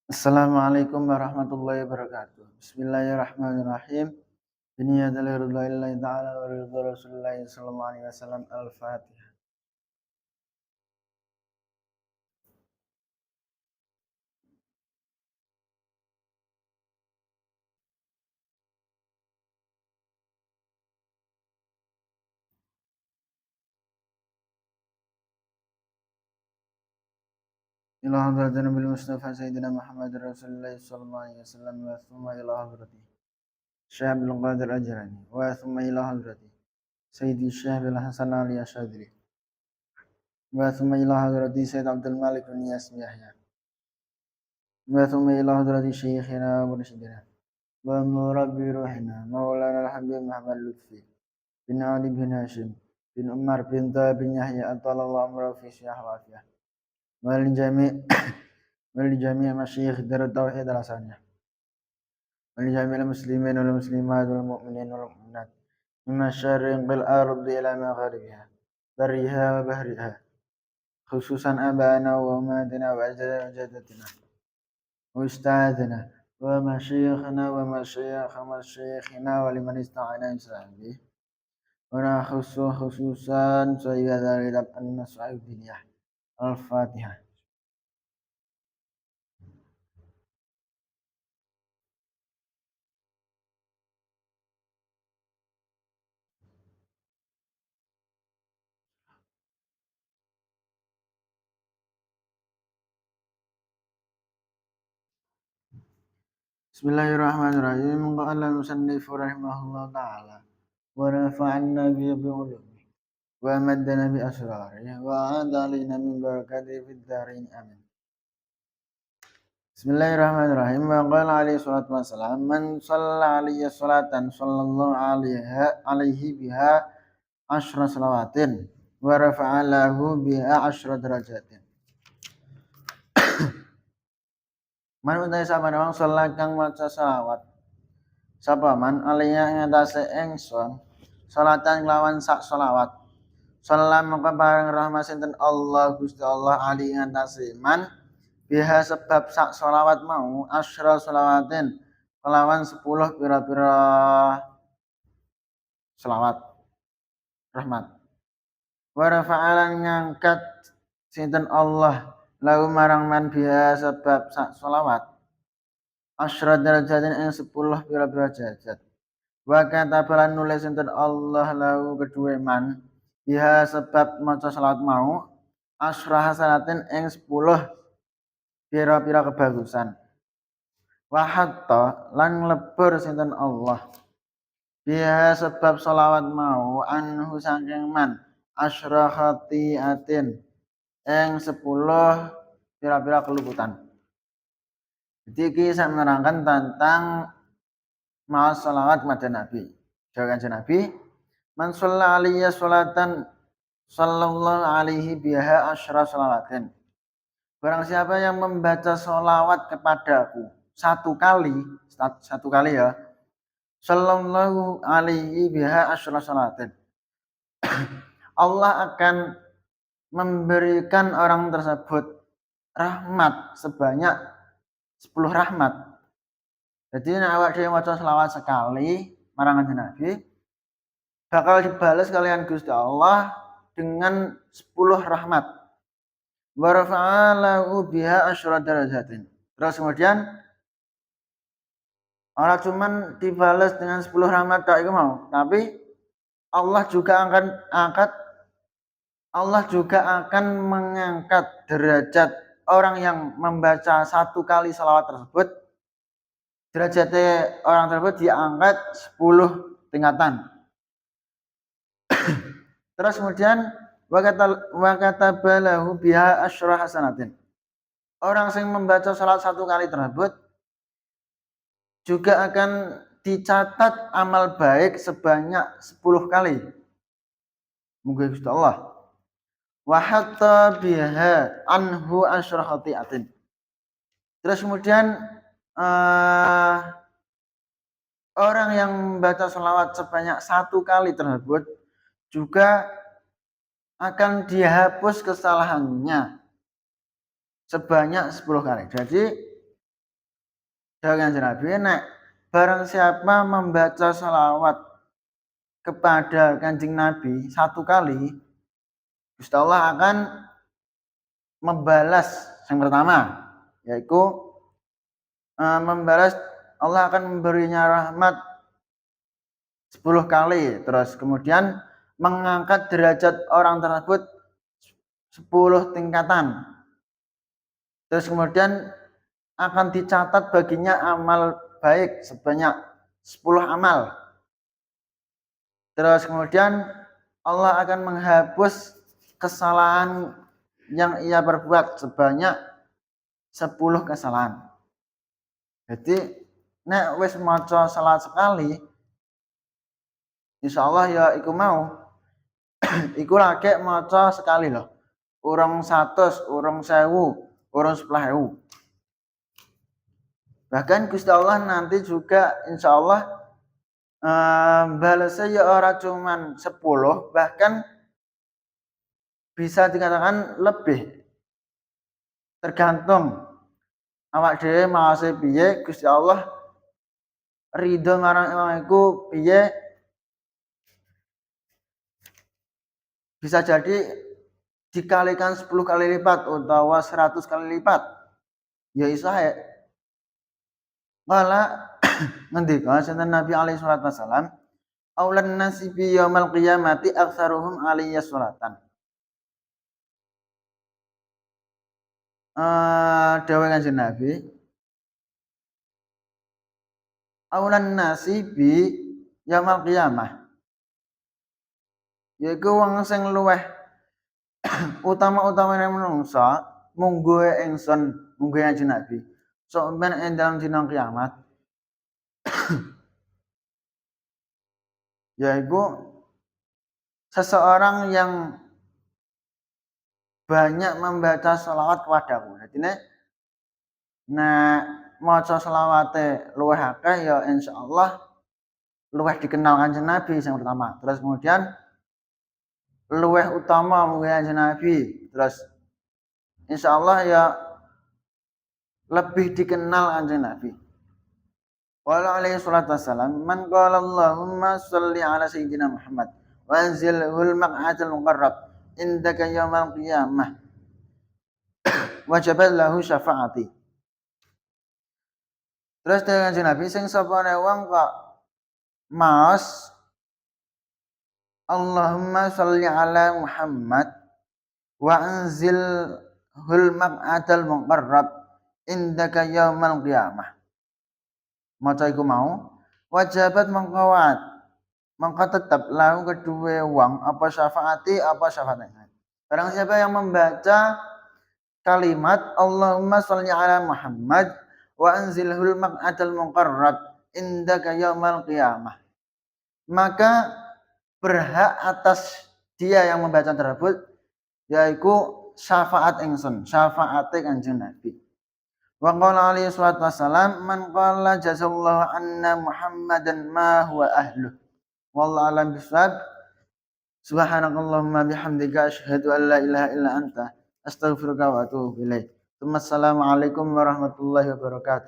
Assalamualaikum warahmatullahi wabarakatuh. Bismillahirrahmanirrahim. Ini adalah ridhaillahi ta'ala wa ridha Rasulullah sallallahu alaihi wasallam. Al-Fatihah. Ila hadratin Nabil Mustafa Sayyidina Muhammad Rasulullah sallallahu alaihi wasallam wa thumma ila hadrati Syekh Abdul Qadir Ajrani wa thumma ila hadrati Sayyidi Syekh Bil Hasan Ali Asyadri wa thumma ila hadrati Sayyid Abdul Malik bin Yasmi Yahya wa thumma ila hadrati Syekhina wa Mursyidina wa murabbi ruhina Maulana Al-Habib Muhammad Lutfi bin Ali bin Hashim bin Umar bin Ta bin Yahya atalallahu amra fi syah wa afiyah wal jami' masyayikh darut tauhid alasannya wal jami' al muslimin wal muslimat wal mu'minin wal mu'minat min masyariq bil ardi ila magharibiha bariha wa bahriha khususan abana wa umatina wa ajdatina wa ustadzina wa masyayikhna wa masyayikhina wa liman ista'ana insa'alih wa khususan sayyidina lidab an-nas'ud diniyah Al-Fatihah. Bismillahirrahmanirrahim. Qala al-musannif rahimahullah ta'ala wa rafa'anna bi ulumi wa maddana bi asrari wa adalina min barakati fid darin amin. Bismillahirrahmanirrahim. Wa qala alaihi salatu wassalam man shalla alayya salatan sallallahu alaihi biha asyra salawatin wa rafa'a lahu biha asyra darajatin. Man utai sapa wong salat kang maca selawat. Sapa man alaiya ing atase ingsun salatan lawan sak selawat. Salam maka bareng rahmat sinten Allah Gusti Allah ali ing atase man biha sebab sak selawat mau asyra selawatin kelawan 10 pira-pira selawat rahmat. Wa rafa'alan ngangkat sinten Allah lahu marang man biha sebab sak selawat asyra darajatin ing 10 pira-pira derajat. Wa katabalan nulis sinten Allah lahu kedue man biha sebab maca selawat mau asyra hasanatin ing 10 pira-pira kebagusan. Wa hatta lan lebur sinten Allah biha sebab selawat mau anhu saking man asyra khati'atin ing 10 pira-pira keluputan. Jadi iki saya menerangkan tentang ma'a salawat kepada Nabi. Jawaban Nabi, man shalla alaiya salatan sallallahu alaihi biha asyra salawatin. Barang siapa yang membaca salawat kepadaku satu kali ya, sallallahu alaihi biha asyra salawatin. Allah akan memberikan orang tersebut rahmat sebanyak 10 rahmat. Jadi nek awak dhewe maca selawat sekali marang Kanjeng Nabi bakal dibalas kalian Gusti Allah dengan 10 rahmat. Wa rafa'alahu biha asyra darajatin. Terus kemudian orang cuman dibalas dengan 10 rahmat tok iku mau, tapi Allah juga akan mengangkat derajat orang yang membaca satu kali selawat tersebut. Derajatnya orang tersebut diangkat 10 tingkatan. Terus kemudian wa katabalahu biha asyra hasanatin. Orang yang membaca salat satu kali tersebut juga akan dicatat amal baik sebanyak 10 kali. Muga Gusti Allah. Wa hatta biha anhu asyra khati'atin. Terus kemudian orang yang membaca selawat sebanyak satu kali tersebut juga akan dihapus kesalahannya sebanyak 10 kali. Jadi Dawuh Kanjeng Nabi, nek barang siapa membaca salawat kepada Kanjeng Nabi 1 kali, Gusti Allah akan membalas yang pertama, yaitu membalas Allah akan memberinya rahmat 10 kali, terus kemudian mengangkat derajat orang tersebut 10 tingkatan. Terus kemudian akan dicatat baginya amal baik sebanyak 10 amal. Terus kemudian Allah akan menghapus kesalahan yang ia perbuat sebanyak 10 kesalahan. Jadi nek wis maca salat sekali, insyaallah ya iku mau iku lagi maca sekali loh. Urung 100, urung 1000, urung 10.000. Bahkan Gusti Allah nanti juga insyaallah balesnya ya ora cuman 10, bahkan bisa dikatakan lebih. Tergantung awak dhewe maose piye, Gusti Allah ridho marang wong iku piye. Bisa jadi dikalikan 10 kali lipat utawa 100 kali lipat. Ya iso ae. Wala ngendika sinten Nabi alaihi salatu wasalam, aulan nasi bi yaumil qiyamati aktsaruhum alayya sholatan. Dawuh Kanjeng Nabi, aulan nasi bi yaumil qiyamah. Yaiku wong sing luweh utama-utamane menungsa mungguhe ingsun, mungguhe Kanjeng Nabi. Sok ben ing dalem dina kiamat. Yaiku seseorang yang banyak membaca sholawat kepadaku. Jadi nek maca sholawate luwih akeh ya insyaallah luwih dikenal Kanjeng Nabi yang pertama. Terus kemudian luwih utama mungguhe Kanjeng Nabi. Terus insyaallah ya lebih dikenal Kanjeng Nabi. Qala alaihi salatu wassalam, man qala Allahumma shalli ala sayyidina Muhammad wa anzilhul maq'atal muqarrab indaka yaumal qiyamah wajabat lahu syafaati. Terus dengan Kanjeng Nabi sing sapane wong kok maos Allahumma shalli ala Muhammad wa anzilhul maq'atal muqarrab indaka yaumal qiyamah. Maca iku mau wajabat mengko tetap lahu kedua wong apa syafaati apa syafaatnya. Barang siapa yang membaca kalimat Allahumma shalli ala Muhammad wa anzilhul maq'atal muqarrab indaka yaumal qiyamah, maka berhak atas dia yang membaca tersebut yaitu syafaat ingsun, syafaate Kanjeng Nabi. Wa qala alaihi salatu wassalam, man qala jazallahu anna Muhammadan ma huwa ahluh. Wallahu a'lam bishawab. Subhanakallahumma bihamdika asyhadu an la ilaha illa anta astaghfiruka wa atubu ilaik. Assalamualaikum warahmatullahi wabarakatuh.